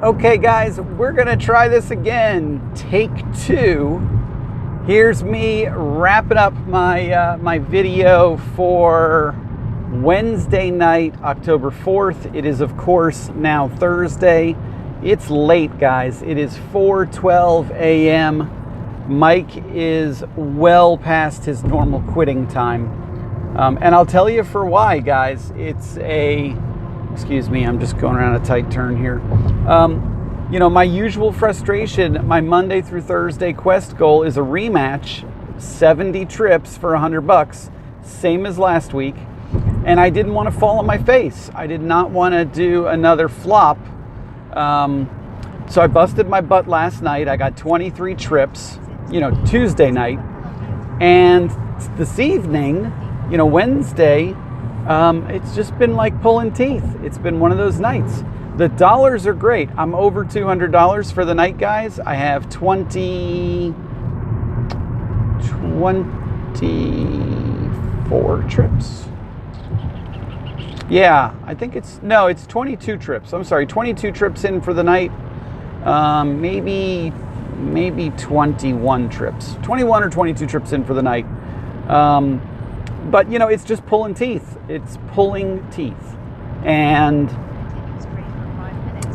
Okay, guys, we're gonna try this again. Take two. Here's me wrapping up my video for Wednesday night, October 4th. It is, of course, now Thursday. It's late, guys. It is 4:12 a.m. Mike is well past his normal quitting time. And I'll tell you for why, guys. Excuse me, I'm just going around a tight turn here. My usual frustration, my Monday through Thursday quest goal is a rematch, 70 trips for $100, same as last week. And I didn't want to fall on my face. I did not want to do another flop. So I busted my butt last night. I got 23 trips, Tuesday night. And this evening, Wednesday, it's just been like pulling teeth. It's been one of those nights. The dollars are great. I'm over $200 for the night, guys. I have 24 trips. Yeah, I think it's 22 trips. I'm sorry, 22 trips in for the night. Maybe 21 trips. 21 or 22 trips in for the night. But, it's just pulling teeth. It's pulling teeth. And,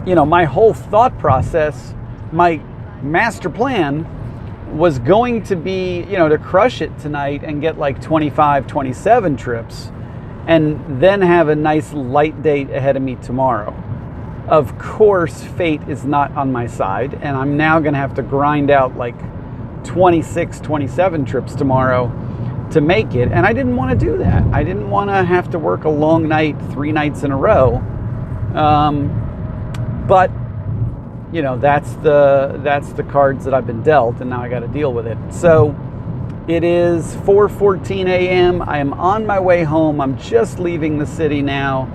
my whole thought process, my master plan was going to be, to crush it tonight and get like 25, 27 trips and then have a nice light date ahead of me tomorrow. Of course, fate is not on my side, and I'm now going to have to grind out like 26, 27 trips tomorrow to make it, and I didn't want to do that. I didn't want to have to work a long night 3 nights in a row. But that's the cards that I've been dealt, and now I got to deal with it. So it is 4:14 a.m. I am on my way home. I'm just leaving the city now,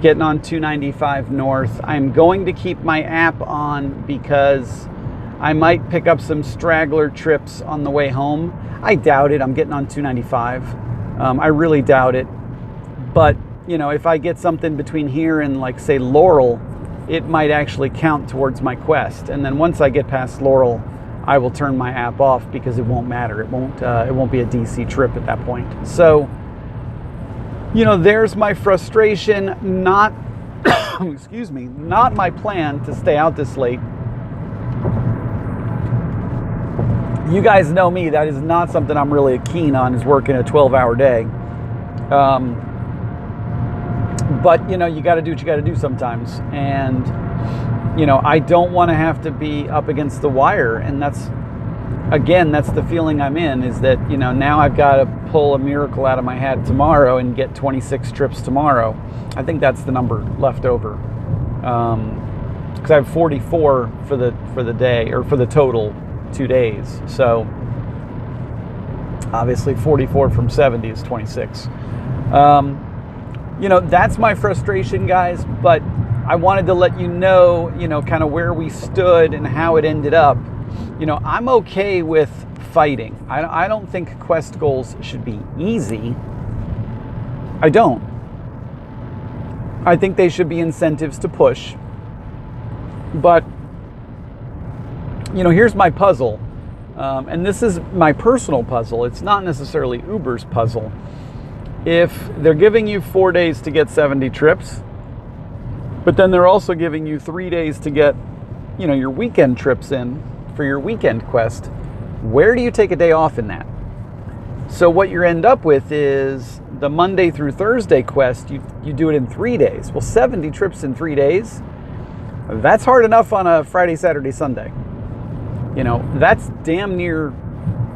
getting on 295 North. I'm going to keep my app on because I might pick up some straggler trips on the way home. I doubt it. I'm getting on 295. I really doubt it. But, if I get something between here and, like, say, Laurel, it might actually count towards my quest. And then once I get past Laurel, I will turn my app off because it won't matter. It won't be a DC trip at that point. So, there's my frustration. Not, excuse me, not my plan to stay out this late. You guys know me. That is not something I'm really keen on, is working a 12-hour day. But, you got to do what you got to do sometimes. And, I don't want to have to be up against the wire. And that's the feeling I'm in, is that, now I've got to pull a miracle out of my hat tomorrow and get 26 trips tomorrow. I think that's the number left over. Because I have 44 for the day, or for the total 2 days. So obviously 44 from 70 is 26. That's my frustration, guys, but I wanted to let you know, kind of where we stood and how it ended up. I'm okay with fighting. I don't think quest goals should be easy. I don't. I think they should be incentives to push. But, here's my puzzle. And this is my personal puzzle. It's not necessarily Uber's puzzle. If they're giving you 4 days to get 70 trips, but then they're also giving you 3 days to get, your weekend trips in for your weekend quest, where do you take a day off in that? So what you end up with is the Monday through Thursday quest, you do it in 3 days. Well, 70 trips in 3 days, that's hard enough on a Friday, Saturday, Sunday. That's damn near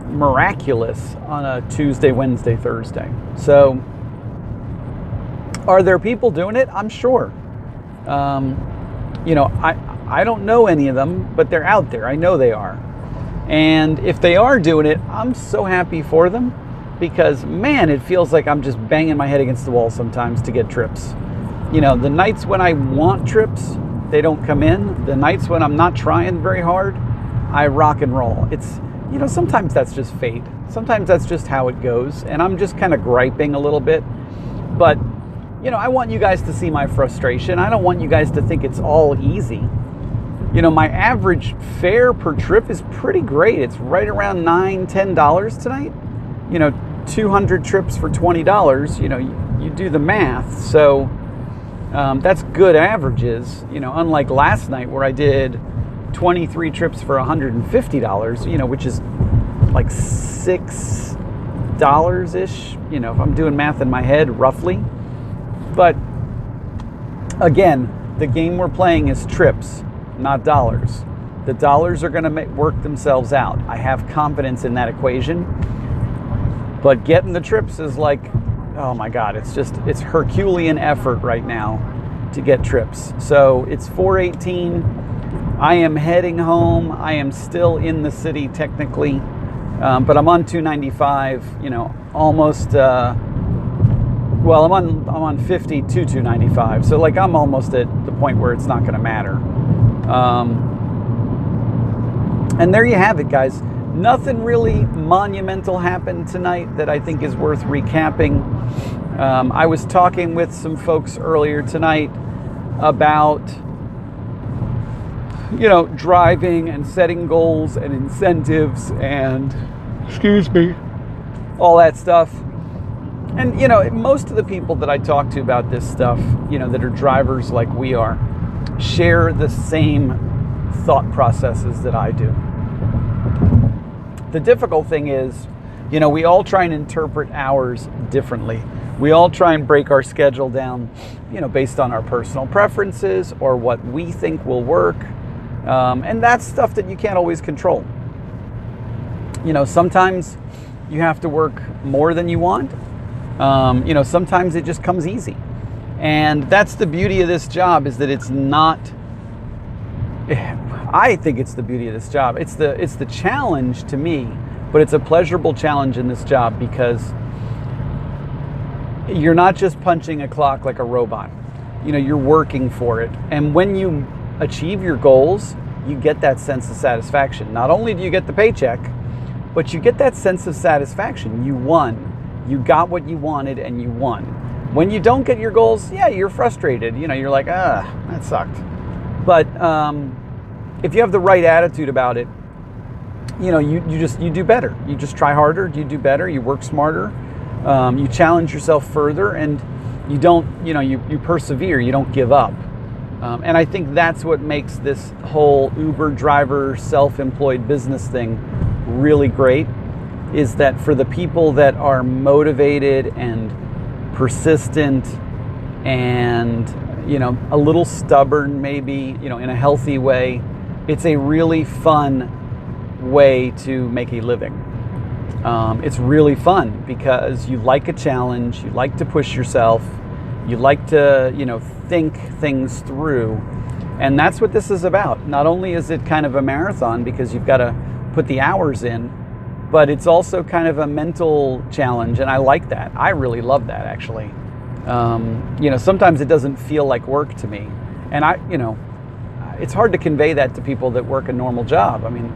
miraculous on a Tuesday, Wednesday, Thursday. So are there people doing it? I'm sure. I don't know any of them, but they're out there. I know they are. And if they are doing it, I'm so happy for them, because, man, it feels like I'm just banging my head against the wall sometimes to get trips. The nights when I want trips, they don't come in. The nights when I'm not trying very hard, I rock and roll. It's, sometimes that's just fate. Sometimes that's just how it goes. And I'm just kind of griping a little bit. But, I want you guys to see my frustration. I don't want you guys to think it's all easy. My average fare per trip is pretty great. It's right around $9-10 tonight. 200 trips for $20. You do the math. So that's good averages. Unlike last night where I did 23 trips for $150. Which is like $6-ish. If I'm doing math in my head, roughly. But again, the game we're playing is trips, not dollars. The dollars are going to work themselves out. I have confidence in that equation. But getting the trips is like, oh my God, it's Herculean effort right now to get trips. So it's 4:18. I am heading home. I am still in the city technically, but I'm on 295. Almost. Well, I'm on 50 to 295. So like I'm almost at the point where it's not going to matter. And there you have it, guys. Nothing really monumental happened tonight that I think is worth recapping. I was talking with some folks earlier tonight about, driving and setting goals and incentives and, all that stuff. And, most of the people that I talk to about this stuff, that are drivers like we are, share the same thought processes that I do. The difficult thing is, we all try and interpret hours differently. We all try and break our schedule down, based on our personal preferences or what we think will work. And that's stuff that you can't always control. Sometimes you have to work more than you want. Sometimes it just comes easy. And that's the beauty of this job, is that it's not, I think it's the beauty of this job. It's the challenge to me, but it's a pleasurable challenge in this job because you're not just punching a clock like a robot. You're working for it. And when you achieve your goals, you get that sense of satisfaction. Not only do you get the paycheck, but you get that sense of satisfaction. You won. You got what you wanted and you won. When you don't get your goals, yeah, you're frustrated. You're like, that sucked. But if you have the right attitude about it, you do better. You just try harder, you do better, you work smarter, you challenge yourself further, and you don't, you persevere, you don't give up. And I think that's what makes this whole Uber driver, self-employed business thing really great, is that for the people that are motivated and persistent and, a little stubborn maybe, in a healthy way, it's a really fun way to make a living. It's really fun because you like a challenge, you like to push yourself, you like to, think things through. And that's what this is about. Not only is it kind of a marathon because you've got to put the hours in, but it's also kind of a mental challenge, and I like that. I really love that, actually. Sometimes it doesn't feel like work to me, and it's hard to convey that to people that work a normal job. I mean,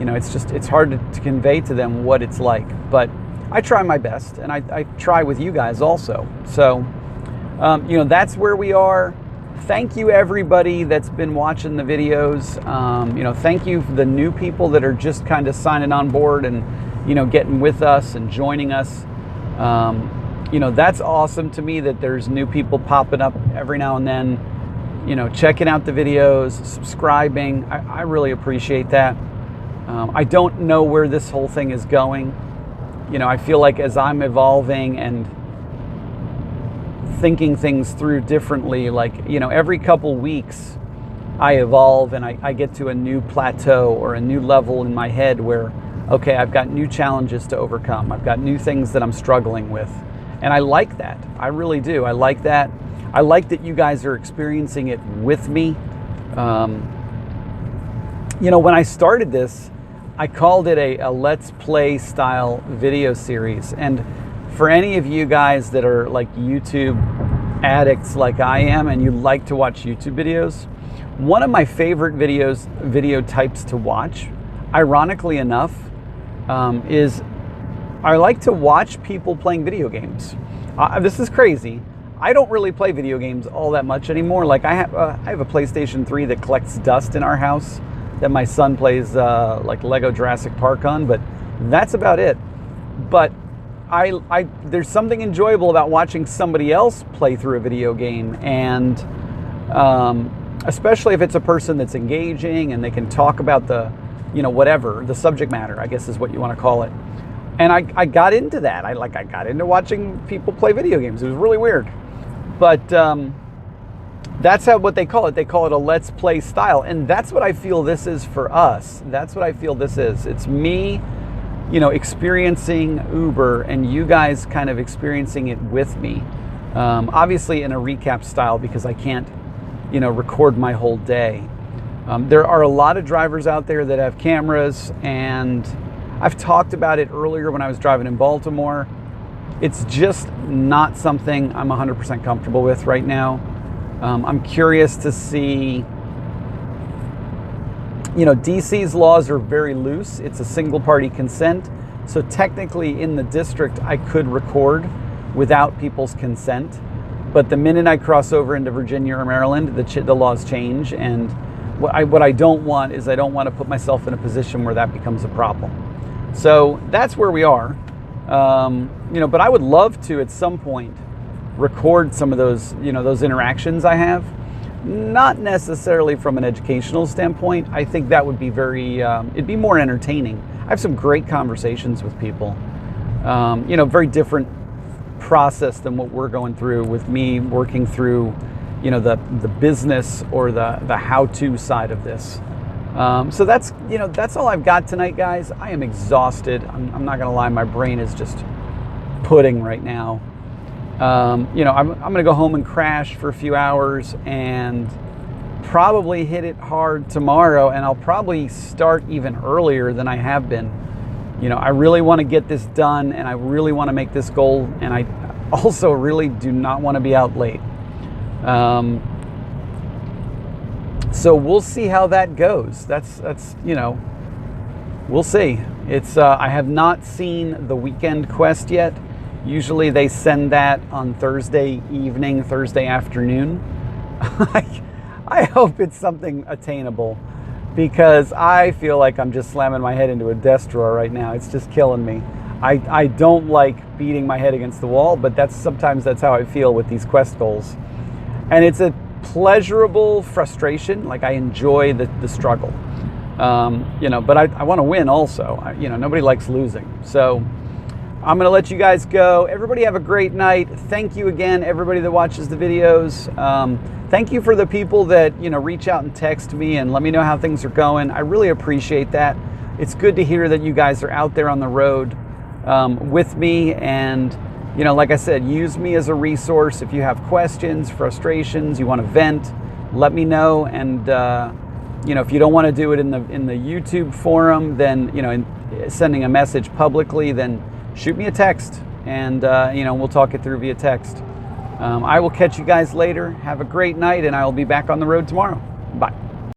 it's hard to convey to them what it's like, but I try my best, and I try with you guys also. So, that's where we are. Thank you, everybody that's been watching the videos. Thank you for the new people that are just kind of signing on board and, getting with us and joining us. That's awesome to me that there's new people popping up every now and then, checking out the videos, subscribing. I really appreciate that. I don't know where this whole thing is going. I feel like as I'm evolving and thinking things through differently, like, every couple weeks I evolve and I get to a new plateau or a new level in my head where, okay, I've got new challenges to overcome. I've got new things that I'm struggling with. And I like that. I really do. I like that. I like that you guys are experiencing it with me. When I started this, I called it a Let's Play style video series. And for any of you guys that are like YouTube addicts like I am and you like to watch YouTube videos, one of my favorite video types to watch, ironically enough, is I like to watch people playing video games. This is crazy. I don't really play video games all that much anymore. Like I have a PlayStation 3 that collects dust in our house that my son plays like Lego Jurassic Park on, but that's about it. But there's something enjoyable about watching somebody else play through a video game, and especially if it's a person that's engaging and they can talk about the, whatever, the subject matter, I guess is what you want to call it. And I got into that. I got into watching people play video games. It was really weird. But that's what they call it. They call it a let's play style. And that's what I feel this is for us. That's what I feel this is. It's me, experiencing Uber and you guys kind of experiencing it with me. Obviously in a recap style because I can't, record my whole day. There are a lot of drivers out there that have cameras, and I've talked about it earlier when I was driving in Baltimore. It's just not something I'm 100% comfortable with right now. I'm curious to see, DC's laws are very loose. It's a single party consent. So technically in the district, I could record without people's consent. But the minute I cross over into Virginia or Maryland, the laws change. And what I don't want is I don't want to put myself in a position where that becomes a problem. So that's where we are. But I would love to at some point record some of those, those interactions I have. Not necessarily from an educational standpoint. I think that would be it'd be more entertaining. I have some great conversations with people. Very different process than what we're going through with me working through, the business or the how-to side of this. So that's all I've got tonight, guys. I am exhausted. I'm not gonna lie, my brain is just pudding right now. I'm gonna go home and crash for a few hours and probably hit it hard tomorrow, and I'll probably start even earlier than I have been. I really want to get this done, and I really want to make this goal, and I also really do not want to be out late. So we'll see how that goes. That's we'll see. It's I have not seen the weekend quest yet. Usually they send that on Thursday evening, Thursday afternoon. I hope it's something attainable, because I feel like I'm just slamming my head into a desk drawer right now. It's just killing me. I don't like beating my head against the wall, but sometimes that's how I feel with these quest goals. And it's a pleasurable frustration. Like I enjoy the struggle, but I want to win also. Nobody likes losing. So I'm going to let you guys go. Everybody have a great night. Thank you again, everybody that watches the videos. Thank you for the people that, reach out and text me and let me know how things are going. I really appreciate that. It's good to hear that you guys are out there on the road with me. And, like I said, use me as a resource. If you have questions, frustrations, you want to vent, let me know. And, if you don't want to do it in the YouTube forum, then, sending a message publicly, then shoot me a text, and we'll talk it through via text. I will catch you guys later. Have a great night, and I will be back on the road tomorrow. Bye.